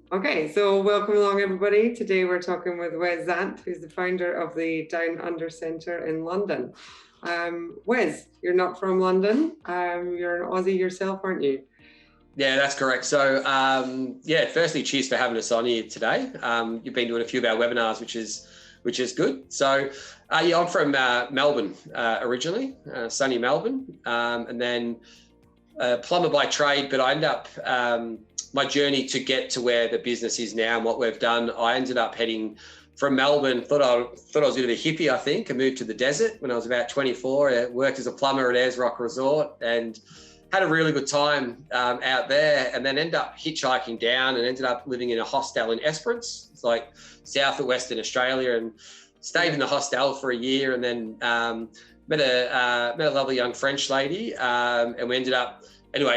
Okay, so welcome along, everybody. Today we're talking with Wes Zandt, who's the founder of the Down Under Centre in London. Wes, you're not from London. You're an Aussie yourself, aren't you? Yeah, that's correct. So, firstly, cheers for having us on here today. You've been doing a few of our webinars, which is good. So, I'm from Melbourne originally, sunny Melbourne, and then plumber by trade. But I ended up my journey to get to where the business is now and what we've done. I ended up heading from Melbourne. Thought I was a bit of a hippie, I think. I moved to the desert when I was about 24. I worked as a plumber at Ayers Rock Resort and had a really good time out there, and then ended up hitchhiking down and ended up living in a hostel in Esperance. It's like south of Western Australia, and stayed in the hostel for a year, and then met a lovely young French lady, and we ended up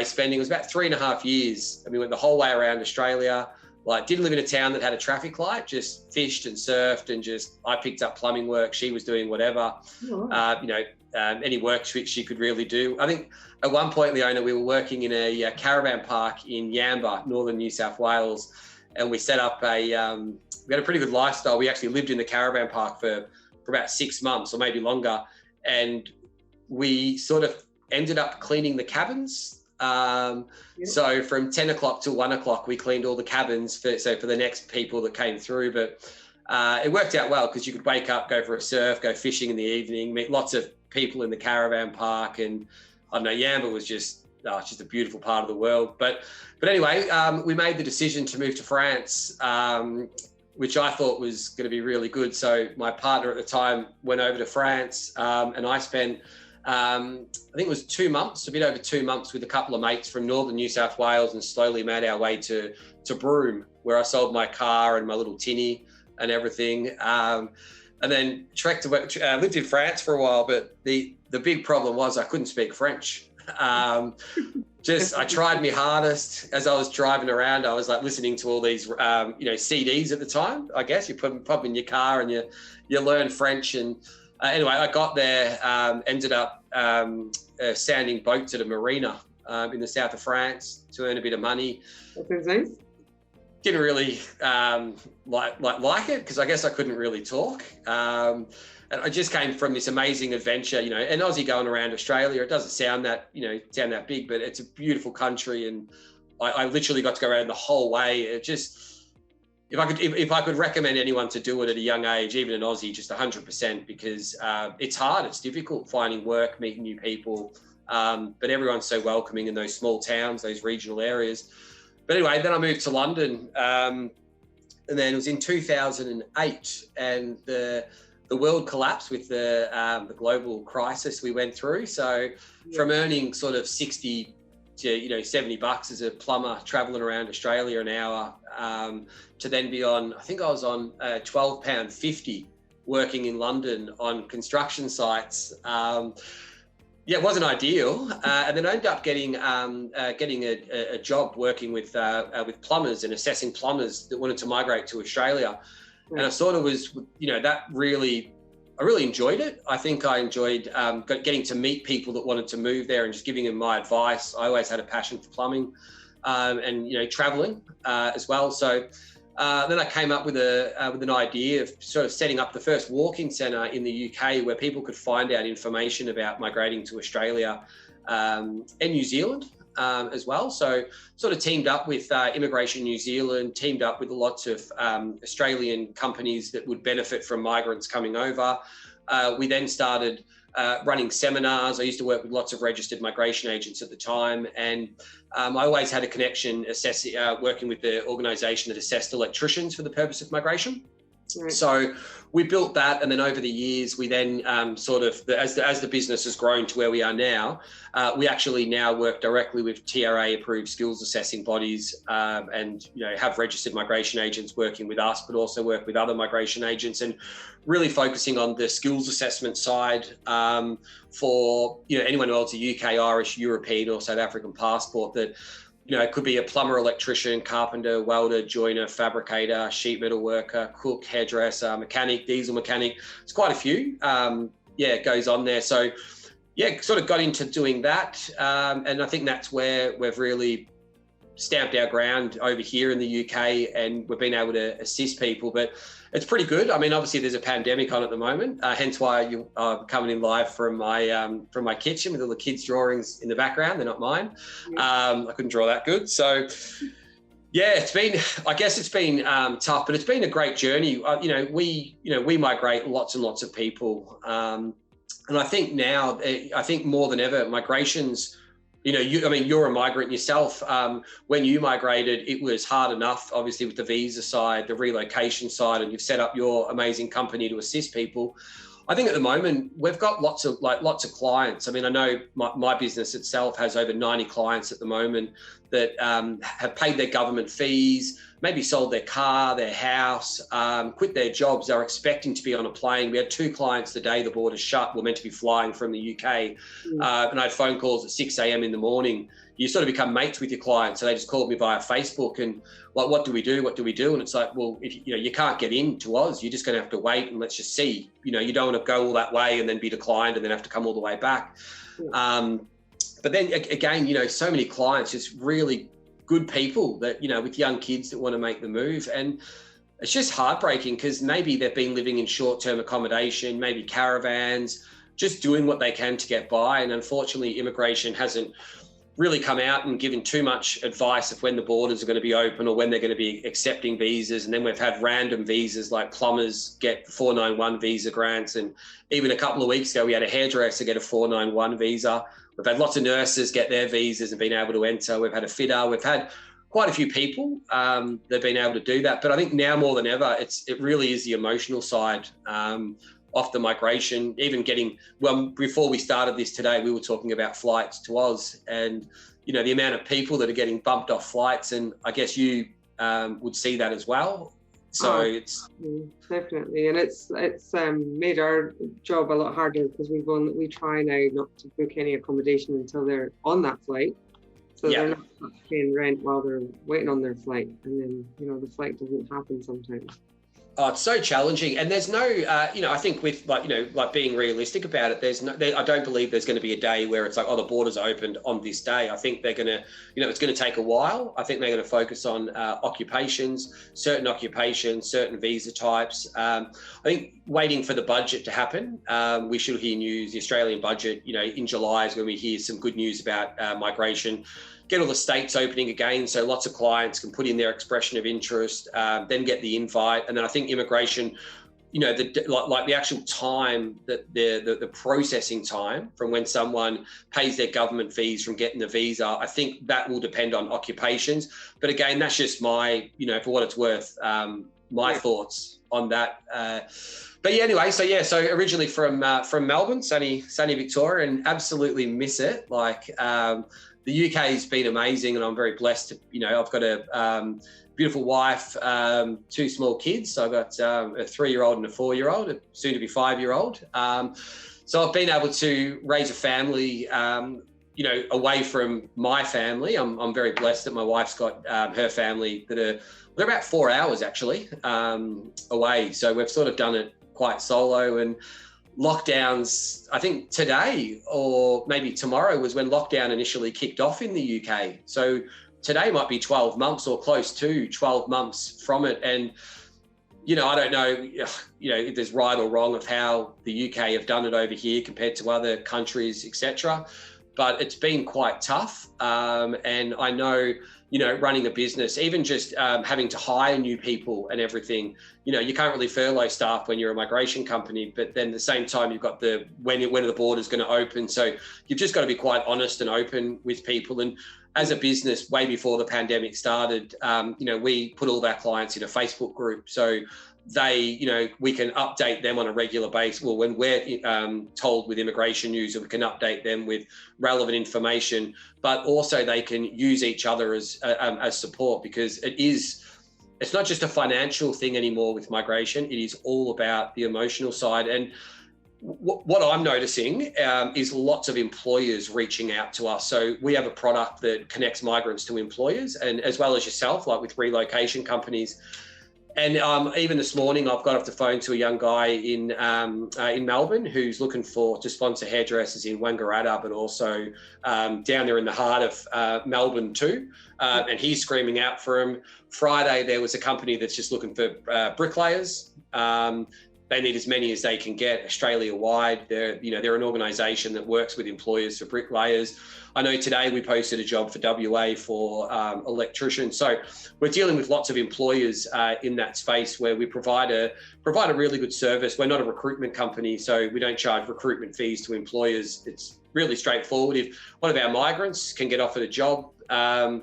spending, it was about 3.5 years, and we went the whole way around Australia. Like, didn't live in a town that had a traffic light, just fished and surfed, and I picked up plumbing work. She was doing whatever, any work she could really do. I think at one point, Leona, we were working in a caravan park in Yamba, northern New South Wales, and we set up we had a pretty good lifestyle. We actually lived in the caravan park for about 6 months or maybe longer, and we sort of ended up cleaning the cabins. So from 10 o'clock to 1 o'clock, we cleaned all the cabins for the next people that came through. But it worked out well because you could wake up, go for a surf, go fishing in the evening, meet lots of people in the caravan park. And I don't know, Yamba was just a beautiful part of the world. But anyway, we made the decision to move to France, which I thought was going to be really good. So my partner at the time went over to France, and I spent I think it was 2 months, a bit over 2 months, with a couple of mates from northern New South Wales, and slowly made our way to Broome, where I sold my car and my little tinny and everything. And then lived in France for a while, but the big problem was I couldn't speak French. I tried my hardest as I was driving around. I was like listening to all these, CDs at the time. I guess you put them in your car and you learn French. And anyway, I got there, ended up sanding boats at a marina in the south of France to earn a bit of money. That sounds nice. Didn't really like it because I guess I couldn't really talk. And I just came from this amazing adventure, an Aussie going around Australia. It doesn't sound that big, but it's a beautiful country, and I literally got to go around the whole way. It just, if I could recommend anyone to do it at a young age, even an Aussie, just 100%, because it's hard, it's difficult finding work, meeting new people, but everyone's so welcoming in those small towns, those regional areas. But anyway, then I moved to London, and then it was in 2008, and the world collapsed with the global crisis we went through. So from earning sort of 60 to $70 as a plumber traveling around Australia an hour, to then be on, I think I was on £12.50 working in London on construction sites. It wasn't ideal, and then I ended up getting a job working with plumbers and assessing plumbers that wanted to migrate to Australia. And I sort of was, I really enjoyed it. I think I enjoyed getting to meet people that wanted to move there and just giving them my advice. I always had a passion for plumbing, and traveling as well. So then I came up with an idea of sort of setting up the first walking centre in the UK where people could find out information about migrating to Australia and New Zealand as well. So sort of teamed up with Immigration New Zealand, teamed up with lots of Australian companies that would benefit from migrants coming over. We then started running seminars. I used to work with lots of registered migration agents at the time, and I always had a connection working with the organisation that assessed electricians for the purpose of migration. Right. So we built that, and then over the years, we then as the business has grown to where we are now, we actually now work directly with TRA-approved skills assessing bodies, and have registered migration agents working with us, but also work with other migration agents, and really focusing on the skills assessment side for anyone who holds a UK, Irish, European, or South African passport that. It could be a plumber, electrician, carpenter, welder, joiner, fabricator, sheet metal worker, cook, hairdresser, mechanic, diesel mechanic. It's quite a few. It goes on there. So, sort of got into doing that. And I think that's where we've really stamped our ground over here in the UK, and we've been able to assist people. But it's pretty good. I mean, obviously there's a pandemic on at the moment, hence why you're coming in live from my kitchen with all the kids' drawings in the background. They're not mine. I couldn't draw that good. So yeah, I guess it's been tough, but it's been a great journey. We migrate lots and lots of people. And I think now, more than ever, migrations, you're a migrant yourself. When you migrated, it was hard enough, obviously, with the visa side, the relocation side, and you've set up your amazing company to assist people. I think at the moment, we've got lots of clients. I mean, I know my business itself has over 90 clients at the moment that have paid their government fees, maybe sold their car, their house, quit their jobs. They're expecting to be on a plane. We had 2 clients the day the border shut. We're meant to be flying from the UK. And I had phone calls at 6 a.m. in the morning. You sort of become mates with your clients. So they just called me via Facebook and like, what do we do? What do we do? And it's like, well, if you can't get into Oz, you're just going to have to wait and let's just see. You don't want to go all that way and then be declined and then have to come all the way back. But then again, so many clients, just really good people that, with young kids that want to make the move. And it's just heartbreaking because maybe they've been living in short-term accommodation, maybe caravans, just doing what they can to get by. And unfortunately, immigration hasn't really come out and given too much advice of when the borders are going to be open or when they're going to be accepting visas. And then we've had random visas, like plumbers get 491 visa grants. And even a couple of weeks ago, we had a hairdresser get a 491 visa. We've had lots of nurses get their visas and been able to enter. We've had a fitter. We've had quite a few people that have been able to do that. But I think now more than ever, it really is the emotional side off the migration. Even before we started this today, we were talking about flights to Oz and, the amount of people that are getting bumped off flights. And I guess you would see that as well. So it's definitely, and it's made our job a lot harder because we try now not to book any accommodation until they're on that flight, so they're not paying rent while they're waiting on their flight, and then the flight doesn't happen sometimes. Oh, it's so challenging, and there's no, I think with like being realistic about it, I don't believe there's going to be a day where it's like, oh, the borders are opened on this day. I think they're going to, it's going to take a while. I think they're going to focus on certain visa types. I think waiting for the budget to happen. We should hear news. The Australian budget, in July is when we hear some good news about migration. Get all the states opening again, so lots of clients can put in their expression of interest, then get the invite, and then I think immigration, the actual time that the processing time from when someone pays their government fees from getting the visa, I think that will depend on occupations. But again, that's just my, for what it's worth, my thoughts on that. But yeah, anyway, so originally from Melbourne, sunny Victoria, and absolutely miss it. The UK has been amazing, and I'm very blessed to, I've got a beautiful wife, 2 small kids. So I've got a 3-year-old and a 4-year-old, a soon to be 5-year-old. So I've been able to raise a family, away from my family. I'm very blessed that my wife's got her family they're about 4 hours actually away. So we've sort of done it quite solo, and lockdowns, I think today or maybe tomorrow was when lockdown initially kicked off in the UK. So today might be 12 months or close to 12 months from it. And, I don't know, if there's right or wrong of how the UK have done it over here compared to other countries, etc. But it's been quite tough. And I know, running a business, even just having to hire new people and everything, you can't really furlough staff when you're a migration company, but then at the same time, you've got when are the borders going to open? So you've just got to be quite honest and open with people. And as a business, way before the pandemic started, we put all of our clients in a Facebook group. So we can update them on a regular basis. Well, when we're told with immigration news, we can update them with relevant information, but also they can use each other as support, because it's not just a financial thing anymore with migration. It is all about the emotional side. And what I'm noticing is lots of employers reaching out to us. So we have a product that connects migrants to employers, and as well as yourself, like with relocation companies. And even this morning, I've got off the phone to a young guy in Melbourne who's looking to sponsor hairdressers in Wangaratta, but also down there in the heart of Melbourne too. And he's screaming out for him. Friday, there was a company that's just looking for bricklayers. They need as many as they can get Australia-wide. They're an organisation that works with employers for bricklayers. I know today we posted a job for WA for electricians. So we're dealing with lots of employers in that space where we provide a really good service. We're not a recruitment company, so we don't charge recruitment fees to employers. It's really straightforward. If one of our migrants can get offered a job,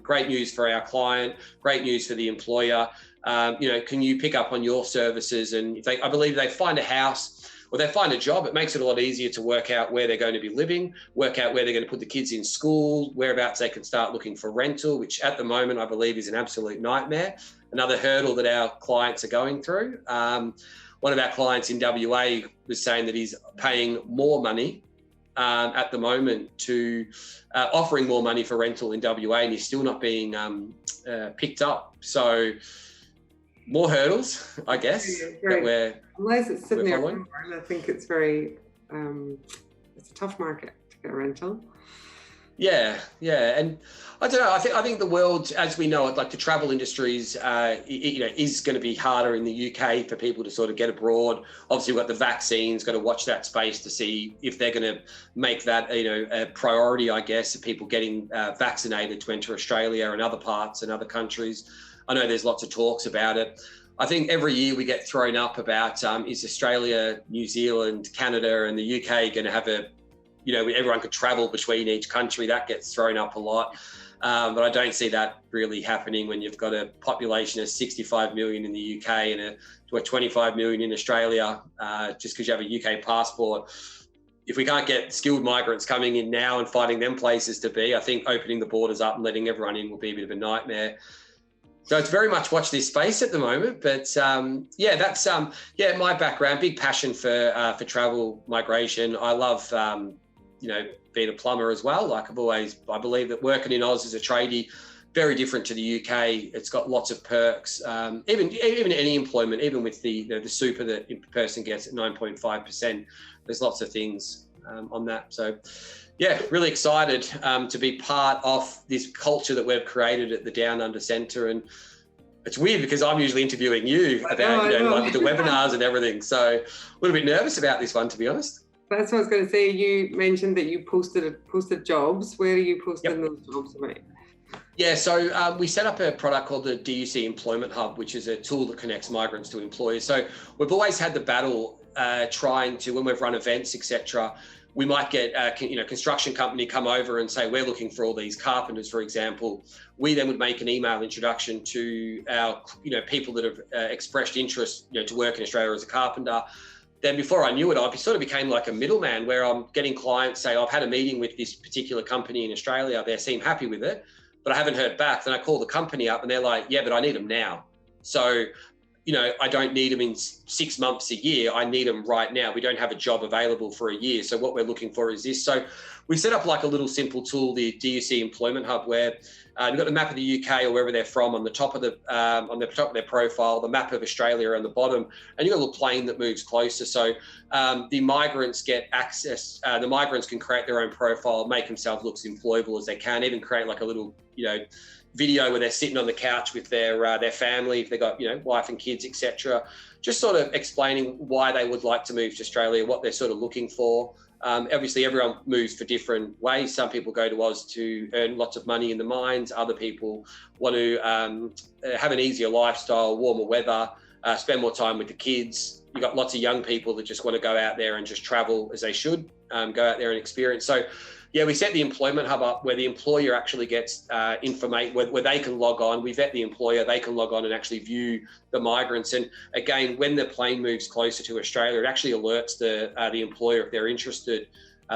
great news for our client, great news for the employer. Can you pick up on your services? And I believe they find a house or they find a job, it makes it a lot easier to work out where they're going to be living, work out where they're going to put the kids in school, whereabouts they can start looking for rental, which at the moment I believe is an absolute nightmare. Another hurdle that our clients are going through. One of our clients in WA was saying that he's paying more money at the moment to offering more money for rental in WA, and he's still not being picked up. So more hurdles, I guess, unless it's Sydney or Melbourne, I think it's very, it's a tough market to get a rental. Yeah, and I don't know. I think the world, as we know it, like the travel industries, is going to be harder in the UK for people to sort of get abroad. Obviously, we've got the vaccines. Got to watch that space to see if they're going to make that a priority. I guess of people getting vaccinated to enter Australia and other parts and other countries. I know there's lots of talks about it. I think every year we get thrown up about is Australia, New Zealand, Canada, and the UK going to have everyone could travel between each country. That gets thrown up a lot. But I don't see that really happening when you've got a population of 65 million in the UK and a 25 million in Australia, just because you have a UK passport. If we can't get skilled migrants coming in now and finding them places to be, I think opening the borders up and letting everyone in will be a bit of a nightmare. So it's very much watch this space at the moment, but that's my background. Big passion for travel migration. I love being a plumber as well. Like I believe that working in Oz as a tradie, very different to the UK. It's got lots of perks. Even any employment, even with the super that a person gets at 9.5%, there's lots of things on that. So. Yeah, really excited to be part of this culture that we've created at the Down Under Centre. And it's weird because I'm usually interviewing you about, like with the webinars and everything. So a little bit nervous about this one, to be honest. That's what I was going to say. You mentioned that you posted jobs. Where are you posting those jobs about? Yeah, so we set up a product called the DUC Employment Hub, which is a tool that connects migrants to employers. So we've always had the battle trying to, when we've run events, etc., we might get a construction company come over and say, we're looking for all these carpenters, for example. We then would make an email introduction to our people that have expressed interest to work in Australia as a carpenter. Then before I knew it, I sort of became like a middleman where I'm getting clients say, I've had a meeting with this particular company in Australia. They seem happy with it, but I haven't heard back. Then I call the company up and they're like, yeah, but I need them now. So I don't need them in 6 months, a year. I need them right now. We don't have a job available for a year. So what we're looking for is this. So we set up like a little simple tool, the DUC Employment Hub, where you've got the map of the UK or wherever they're from on the top of on the top of their profile, the map of Australia on the bottom, and you've got a little plane that moves closer. So the migrants get access. The migrants can create their own profile, make themselves look as employable as they can, even create like a little, video where they're sitting on the couch with their family, if they've got wife and kids, etc. Just sort of explaining why they would like to move to Australia, what they're sort of looking for. Obviously, everyone moves for different ways. Some people go to Oz to earn lots of money in the mines. Other people want to have an easier lifestyle, warmer weather, spend more time with the kids. You've got lots of young people that just want to go out there and just travel as they should, go out there and experience. So yeah, we set the Employment Hub up where the employer actually gets information, where they can log on. We vet the employer, they can log on and actually view the migrants. And again, when the plane moves closer to Australia, it actually alerts the employer if they're interested.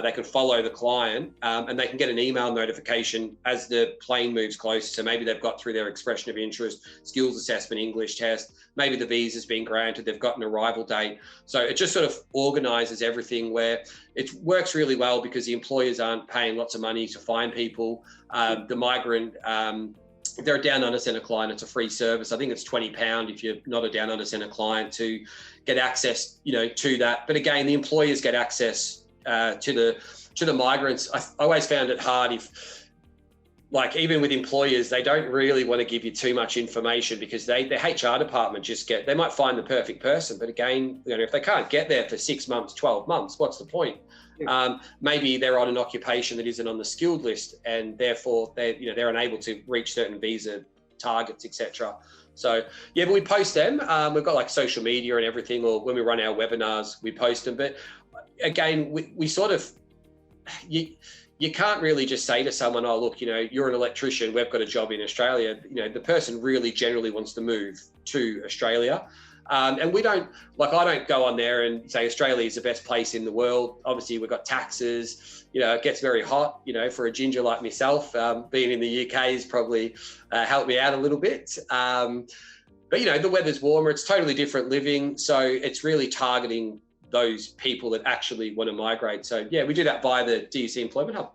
They can follow the client and they can get an email notification as the plane moves closer. So maybe they've got through their expression of interest, skills assessment, English test, maybe the visa's been granted, they've got an arrival date. So it just sort of organises everything where it works really well because the employers aren't paying lots of money to find people. The migrant if they're a Down Under Centre client, it's a free service. I think it's £20 if you're not a Down Under Centre client to get access, to that. But again, the employers get access to the migrants. I always found it hard even with employers, they don't really want to give you too much information because their HR department they might find the perfect person. But again, if they can't get there for 6 months, 12 months, what's the point? Maybe they're on an occupation that isn't on the skilled list, and therefore they're unable to reach certain visa targets, etc. So yeah, but we post them. We've got social media and everything, or when we run our webinars, we post them. But again, we sort of you can't really just say to someone, oh, look, you're an electrician, we've got a job in Australia. The person really generally wants to move to Australia. And I don't go on there and say Australia is the best place in the world. Obviously, we've got taxes, it gets very hot, for a ginger like myself. Being in the UK has probably helped me out a little bit. But, the weather's warmer, it's totally different living. So it's really targeting those people that actually want to migrate. So yeah, we do that via the DUC Employment Hub.